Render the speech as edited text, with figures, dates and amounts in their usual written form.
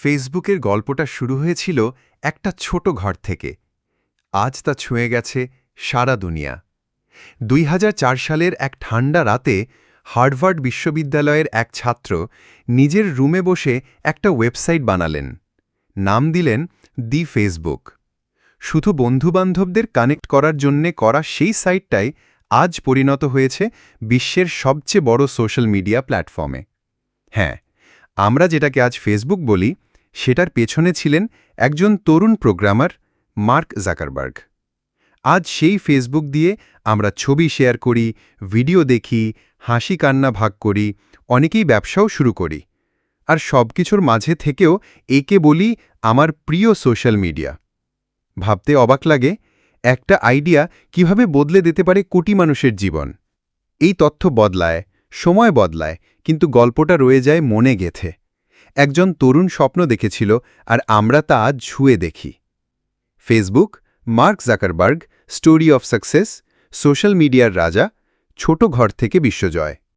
ফেসবুকের গল্পটা শুরু হয়েছিল একটা ছোট ঘর থেকে। আজ তা ছুঁয়ে গেছে সারা দুনিয়া। ২০০৪ সালের এক ঠান্ডা রাতে হার্ভার্ড বিশ্ববিদ্যালয়ের এক ছাত্র নিজের রুমে বসে একটা ওয়েবসাইট বানালেন। নাম দিলেন দি ফেসবুক। শুধু বন্ধুবান্ধবদের কানেক্ট করার জন্যে করা সেই সাইটটাই আজ পরিণত হয়েছে বিশ্বের সবচেয়ে বড় সোশ্যাল মিডিয়া প্ল্যাটফর্মে। হ্যাঁ, আমরা যেটাকে আজ ফেসবুক বলি, সেটার পেছনে ছিলেন একজন তরুণ প্রোগ্রামার, মার্ক জাকারবার্গ। আজ সেই ফেসবুক দিয়ে আমরা ছবি শেয়ার করি, ভিডিও দেখি, হাসি কান্না ভাগ করি, অনেকেই ব্যবসাও শুরু করি। আর সবকিছুর মাঝে থেকেও একে বলি আমার প্রিয় সোশ্যাল মিডিয়া। ভাবতে অবাক লাগে, একটা আইডিয়া কিভাবে বদলে দিতে পারে কোটি মানুষের জীবন। এই তথ্য বদলায়, সময় বদলায়, কিন্তু গল্পটা রয়ে যায় মনে গেঁথে। একজন তরুণ স্বপ্ন দেখেছিল, আর আমরা তা আজ ছুঁয়ে দেখি। Facebook, mark Zuckerberg, story of success, social মিডিয়ার রাজা, ছোট ঘর থেকে বিশ্বজয়।